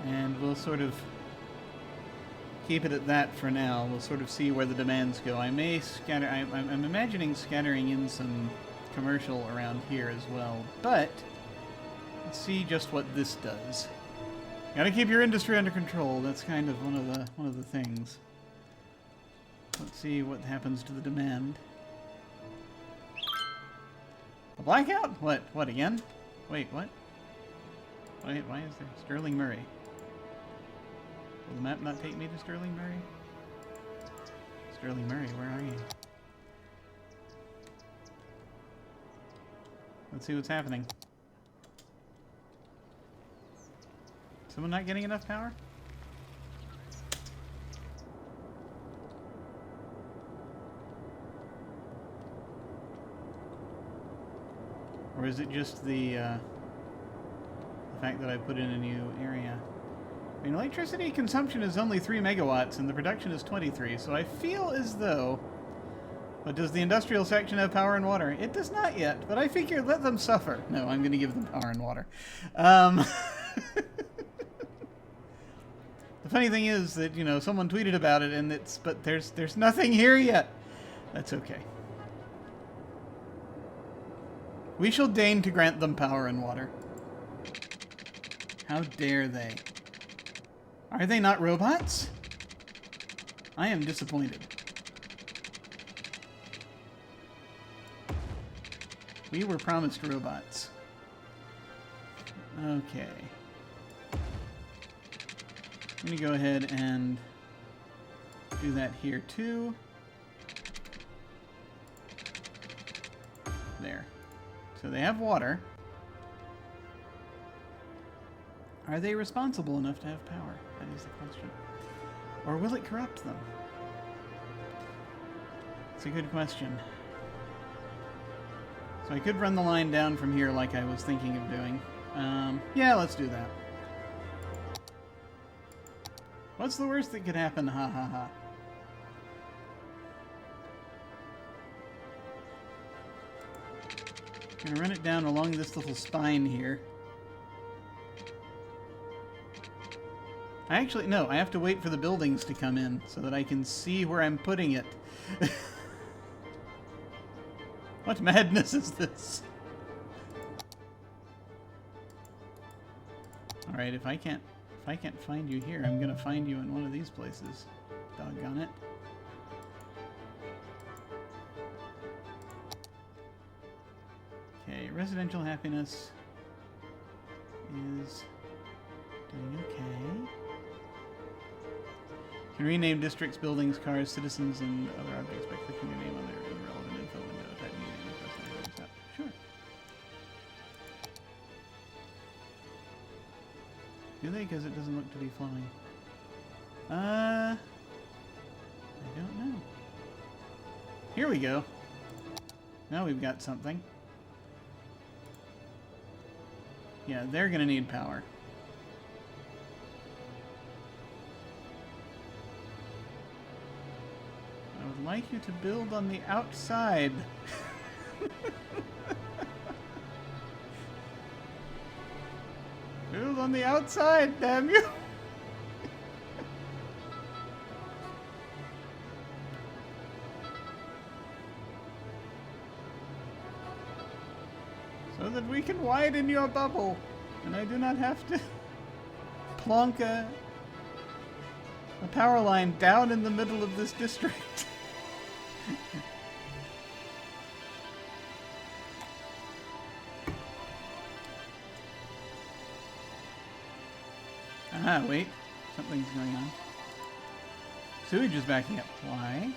And we'll sort of keep it at that for now. We'll sort of see where the demands go. I may scatter... I'm imagining scattering in some commercial around here as well, but let's see just what this does. Gotta keep your industry under control. That's kind of one of the things. Let's see what happens to the demand. A blackout? What again? Wait, what? Wait, why is there Sterling Murray? Will the map not take me to Sterling Murray? Sterling Murray, where are you? Let's see what's happening. Someone not getting enough power? Or is it just the fact that I put in a new area? I mean, electricity consumption is only 3 megawatts and the production is 23, so I feel as though... But does the industrial section have power and water? It does not yet, but I figure let them suffer. No, I'm going to give them power and water. The funny thing is that, you know, someone tweeted about it, and but there's nothing here yet. That's okay. We shall deign to grant them power and water. How dare they? Are they not robots? I am disappointed. We were promised robots. Okay. I'm going to go ahead and do that here too. There. So they have water. Are they responsible enough to have power? That is the question. Or will it corrupt them? It's a good question. So I could run the line down from here like I was thinking of doing. Yeah, let's do that. What's the worst that could happen? Ha ha ha. I'm gonna run it down along this little spine here. No, I have to wait for the buildings to come in so that I can see where I'm putting it. What madness is this? Alright, if I can't find you here, I'm gonna find you in one of these places. Doggone it. Okay, residential happiness is doing okay. Can rename districts, buildings, cars, citizens, and other objects by clicking your name on their relevant info window. Type in your name and press the name stop. Sure. Do they? Because it doesn't look to be flowing. I don't know. Here we go. Now we've got something. Yeah, they're gonna need power. I would like you to build on the outside. Build on the outside, damn you! So that we can widen your bubble, and I do not have to plonk a power line down in the middle of this district. Ah, wait. Something's going on. Sewage is backing up. Why?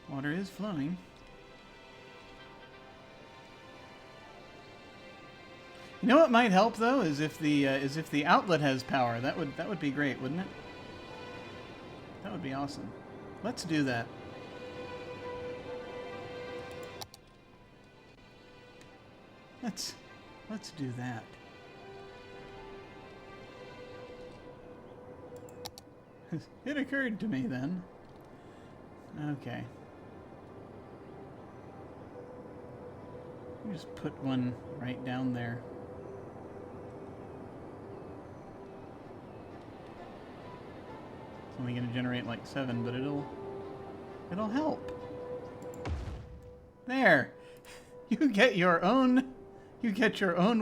Water is flowing. You know what might help though is if the outlet has power. That would be great, wouldn't it? That would be awesome. Let's do that. Let's do that. It occurred to me then. Okay. Just put one right down there. It's only going to generate like 7, but it'll help. There. You get your own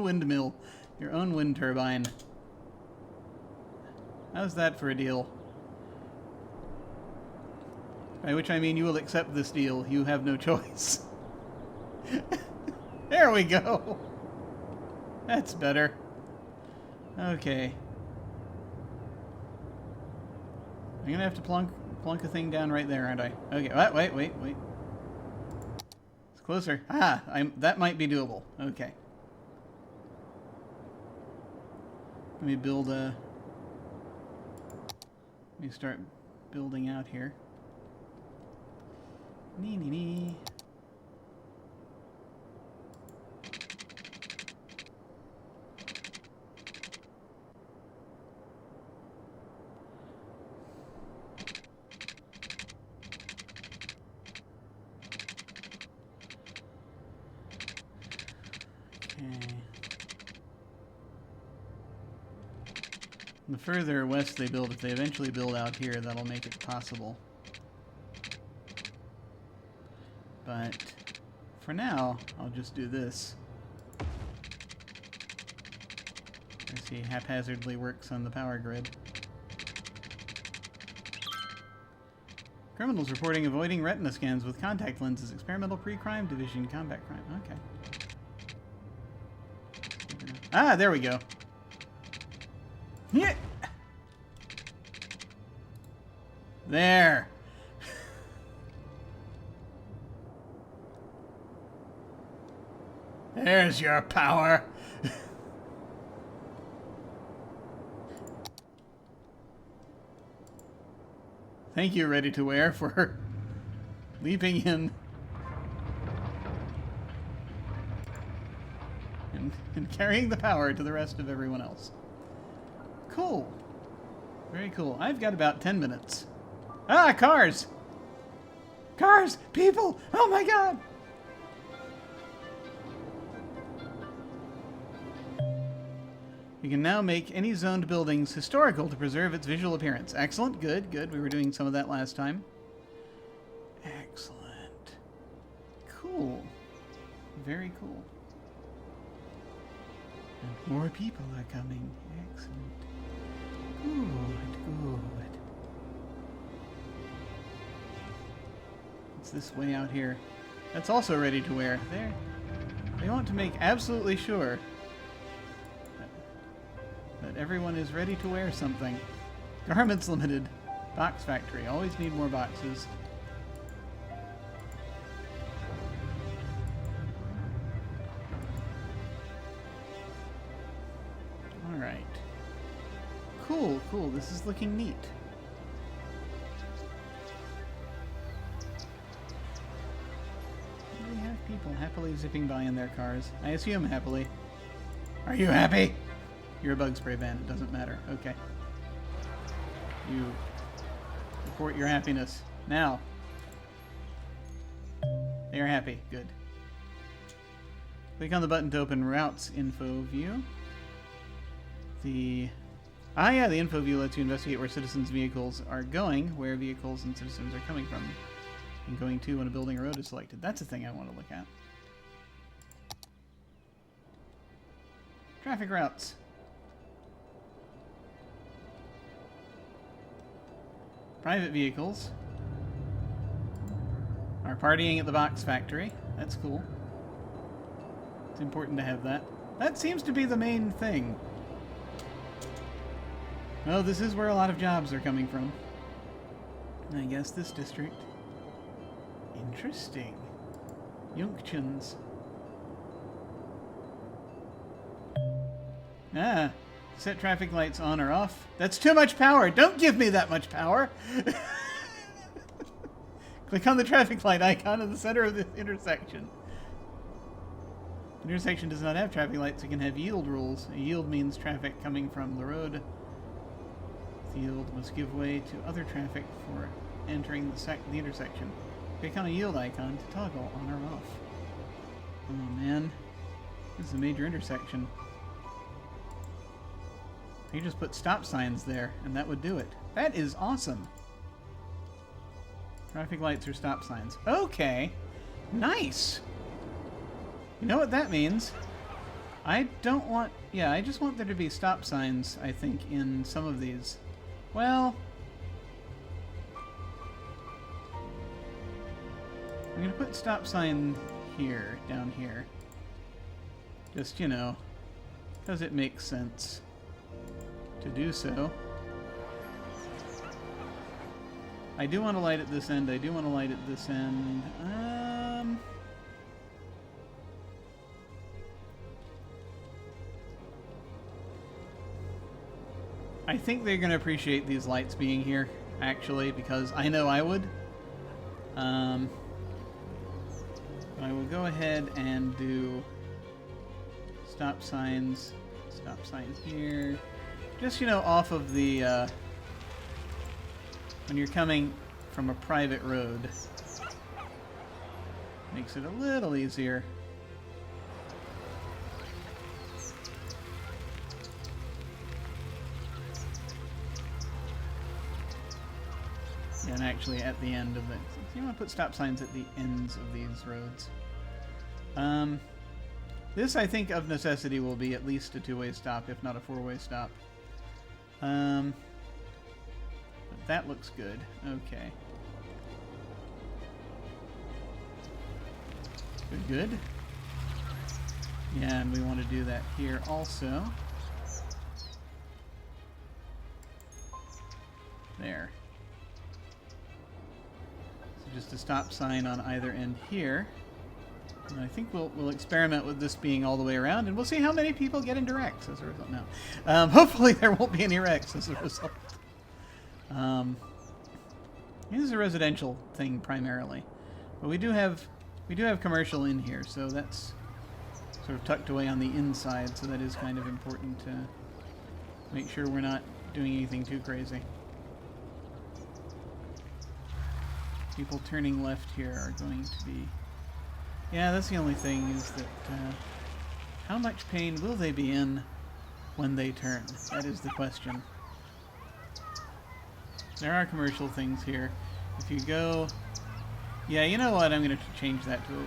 windmill, your own wind turbine. How's that for a deal? By which I mean you will accept this deal. You have no choice. There we go. That's better. Okay. I'm gonna have to plunk a thing down right there, aren't I? Okay. Wait. It's closer. Ah, that might be doable. Okay. Let me start building out here. Nee. The further west they build, if they eventually build out here, that'll make it possible. But for now, I'll just do this. I see haphazardly works on the power grid. Criminals reporting avoiding retina scans with contact lenses. Experimental pre-crime division combat crime. Okay. Ah, there we go. Yeah. There. There's your power. Thank you, Ready to Wear, for leaping in and carrying the power to the rest of everyone else. Cool. Very cool. I've got about 10 minutes. Ah, cars! Cars! People! Oh my god! You can now make any zoned buildings historical to preserve its visual appearance. Excellent. Good, good. We were doing some of that last time. Excellent. Cool. Very cool. And more people are coming. Excellent. Good, good. It's this way out here. That's also Ready to Wear. There. They want to make absolutely sure that everyone is ready to wear something. Garments Limited. Box Factory. Always need more boxes. Alright. Cool, cool. This is looking neat. We have people happily zipping by in their cars. I assume happily. Are you happy? You're a bug spray van. It doesn't matter. Okay. You report your happiness. Now. They are happy. Good. Click on the button to open Routes info view. The info view lets you investigate where citizens' vehicles are going, where vehicles and citizens are coming from, and going to when a building or road is selected. That's a thing I want to look at. Traffic routes. Private vehicles are partying at the Box Factory. That's cool. It's important to have that. That seems to be the main thing. Oh, this is where a lot of jobs are coming from. I guess this district. Interesting. Yunkchins. Ah. Set traffic lights on or off. That's too much power. Don't give me that much power. Click on the traffic light icon in the center of the intersection. The intersection does not have traffic lights. It can have yield rules. A yield means traffic coming from the road. The yield must give way to other traffic for entering the intersection. Click on a yield icon to toggle on or off. Oh man. This is a major intersection. You just put stop signs there, and that would do it. That is awesome. Traffic lights or stop signs. Okay. Nice. You know what that means? I don't want... Yeah, I just want there to be stop signs, I think, in some of these. Well... I'm going to put stop sign here, down here. Just, you know, because it makes sense to do so. I do want to light at this end. I do want to light at this end. I think they're going to appreciate these lights being here, actually, because I know I would. I will go ahead and do stop signs here. Just, you know, off of the, when you're coming from a private road. Makes it a little easier. And actually at the end of it. So you want to put stop signs at the ends of these roads. This, I think, of necessity will be at least a two-way stop, if not a four-way stop. But that looks good. Okay. Good. Yeah, and we want to do that here also. There. So just a stop sign on either end here. And I think we'll experiment with this being all the way around, and we'll see how many people get into wrecks as a result. No. Hopefully there won't be any wrecks as a result. This is a residential thing primarily. But we do have commercial in here, so that's sort of tucked away on the inside, so that is kind of important to make sure we're not doing anything too crazy. People turning left here are going to be... Yeah, that's the only thing, is that how much pain will they be in when they turn? That is the question. There are commercial things here. If you go... Yeah, you know what? I'm going to change that to a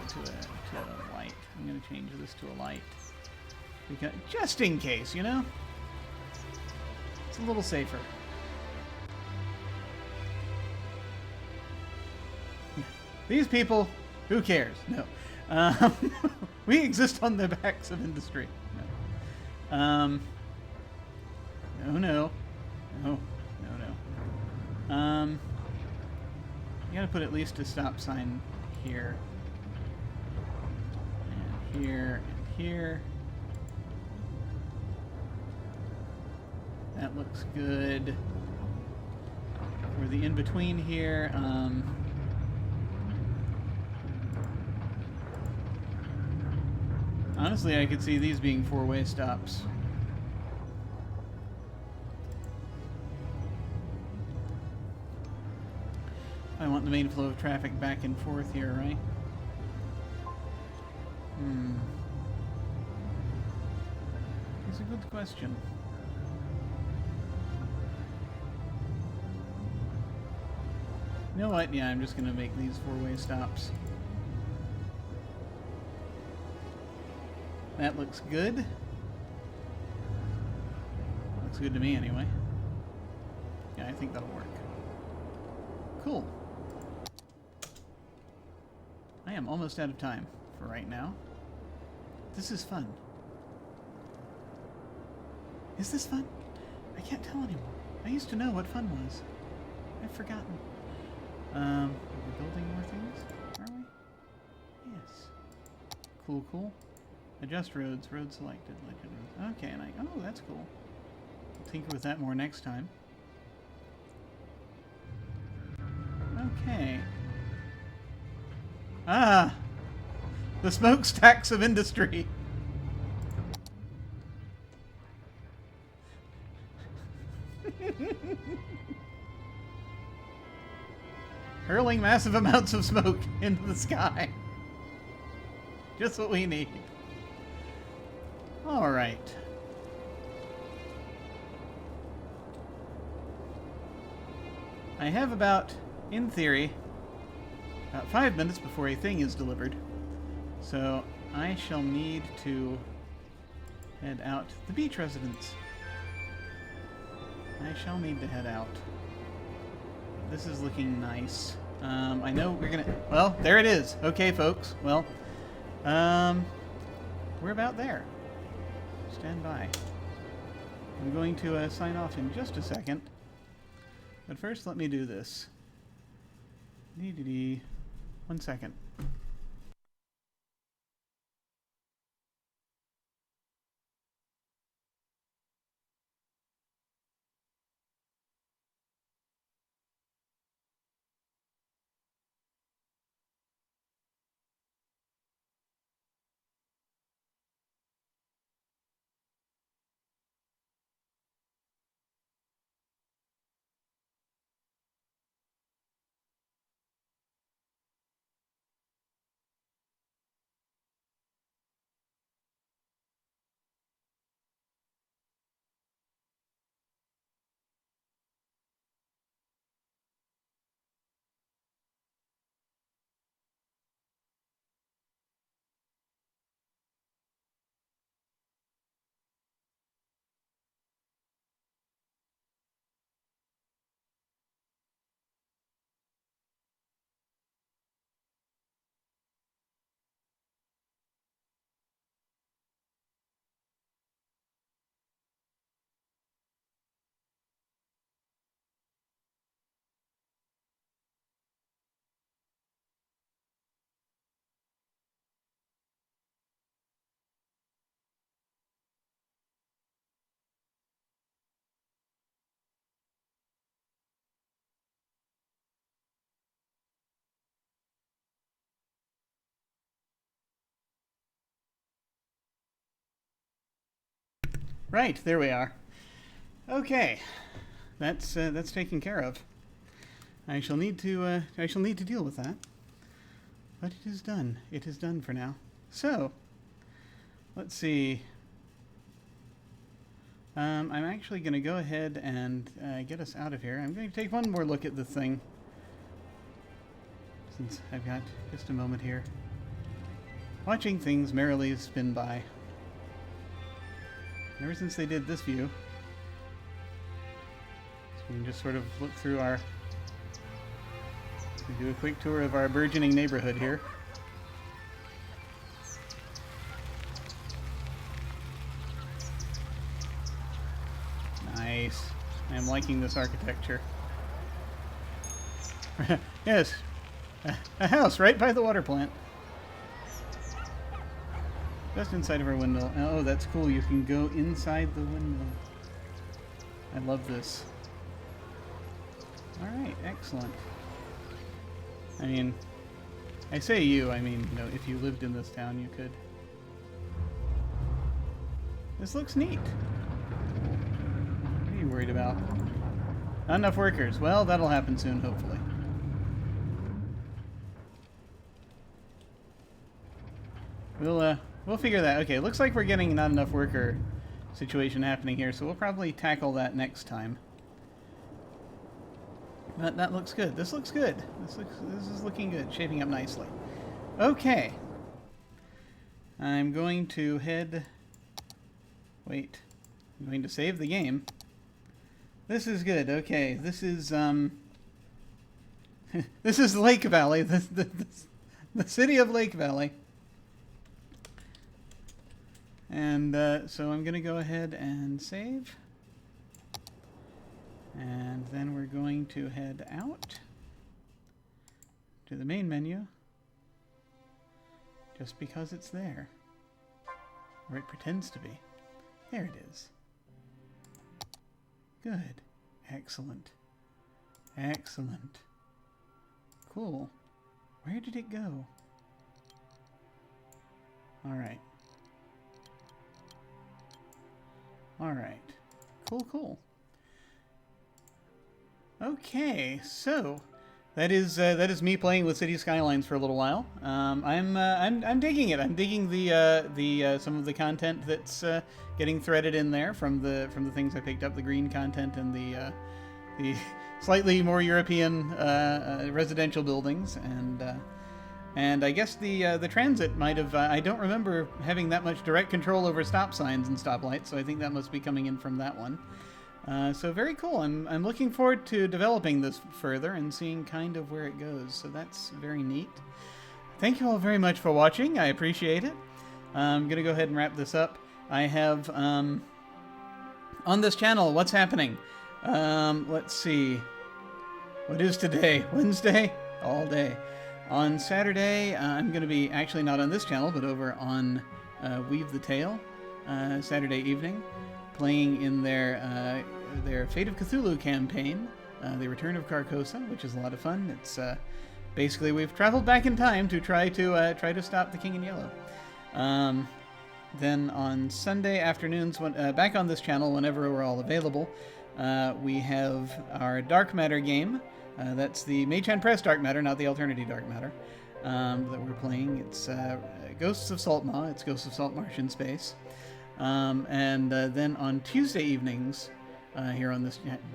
light. I'm going to change this to a light. Because, just in case, you know? It's a little safer. These people, who cares? No. We exist on the backs of industry. No. No. You gotta put at least a stop sign here. And here, and here. That looks good. For the in-between here, honestly, I could see these being four-way stops. I want the main flow of traffic back and forth here, right? It's a good question. You know what? Yeah, I'm just going to make these four-way stops. That looks good. Looks good to me, anyway. Yeah, I think that'll work. Cool. I am almost out of time for right now. This is fun. Is this fun? I can't tell anymore. I used to know what fun was. I've forgotten. Are we building more things? Are we? Yes. Cool. Adjust roads. Road selected. Legend roads. Okay, and oh, that's cool. I'll tinker with that more next time. Okay. Ah! The smokestacks of industry. Hurling massive amounts of smoke into the sky. Just what we need. All right. I have about, in theory, about 5 minutes before a thing is delivered. So I shall need to head out to the beach residence. I shall need to head out. This is looking nice. I know we're gonna... Well, there it is. Okay, folks. Well, we're about there. Stand by. I'm going to sign off in just a second. But first, let me do this. 1 second. Right, there we are. Okay, that's taken care of. I shall need to deal with that. But it is done. It is done for now. So, let's see. I'm actually going to go ahead and get us out of here. I'm going to take one more look at the thing, since I've got just a moment here. Watching things merrily spin by. Ever since they did this view, so we can just sort of look through our... We do a quick tour of our burgeoning neighborhood here. Nice. I'm liking this architecture. Yes, a house right by the water plant. Just inside of our window. Oh, that's cool. You can go inside the window. I love this. Alright, excellent. I mean, I say you, I mean, you know, if you lived in this town, you could. This looks neat. What are you worried about? Not enough workers. Well, that'll happen soon, hopefully. We'll figure that. Okay, looks like we're getting not enough worker situation happening here, so we'll probably tackle that next time. But that looks good. This looks good. This is looking good. Shaping up nicely. Okay. I'm going to head... Wait. I'm going to save the game. This is good. Okay. This is, this is Lake Valley. The city of Lake Valley. And, so I'm going to go ahead and save. And then we're going to head out to the main menu, just because it's there, or it pretends to be. There it is. Good. Excellent. Excellent. Cool. Where did it go? Alright. Alright. Cool, cool. Okay, so that is me playing with City Skylines for a little while. I'm digging it. I'm digging the some of the content that's getting threaded in there from the things I picked up, the green content and the slightly more European residential buildings, and I guess the transit might have. I don't remember having that much direct control over stop signs and stoplights, so I think that must be coming in from that one. So very cool. I'm looking forward to developing this further and seeing kind of where it goes. So that's very neat. Thank you all very much for watching. I appreciate it. I'm going to go ahead and wrap this up. I have on this channel, what's happening? Let's see. What is today? Wednesday? All day. On Saturday, I'm going to be actually not on this channel, but over on Weave the Tale, Saturday evening, playing in their Fate of Cthulhu campaign, The Return of Carcosa, which is a lot of fun. It's basically we've traveled back in time to try to stop the King in Yellow. Then on Sunday afternoons, back on this channel whenever we're all available, we have our Dark Matter game. That's the Mage Hand Press Dark Matter, not the Alternative Dark Matter, that we're playing. It's Ghosts of Saltmaw. It's Ghosts of Saltmarsh in space. And then on Tuesday evenings, here on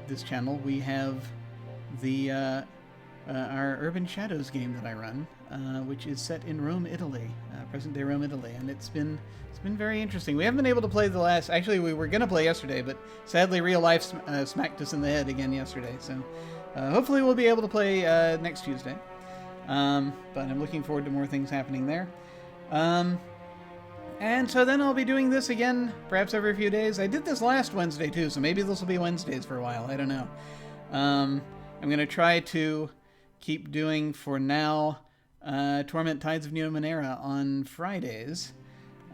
this channel, we have the our Urban Shadows game that I run, which is set in Rome, Italy, present-day Rome, Italy, and it's been very interesting. We haven't been able to play the last. Actually, we were going to play yesterday, but sadly, real life smacked us in the head again yesterday. So hopefully, we'll be able to play next Tuesday. But I'm looking forward to more things happening there. And so then I'll be doing this again, perhaps every few days. I did this last Wednesday too, so maybe this will be Wednesdays for a while. I don't know. I'm going to try to keep doing, for now, Torment Tides of Numenera on Fridays.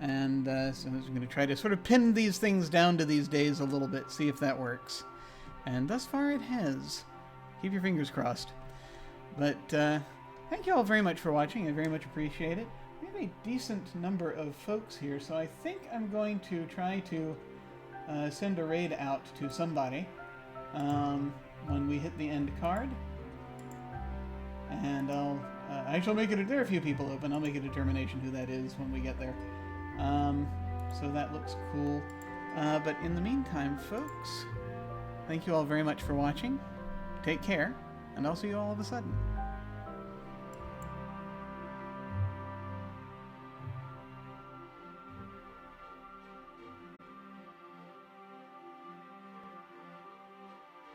And so I'm going to try to sort of pin these things down to these days a little bit, see if that works. And thus far it has. Keep your fingers crossed. But thank you all very much for watching. I very much appreciate it. We have a decent number of folks here, so I think I'm going to try to send a raid out to somebody when we hit the end card. And I shall make it, there are a few people open, I'll make a determination who that is when we get there. So that looks cool. But in the meantime, folks, thank you all very much for watching. Take care, and I'll see you all of a sudden.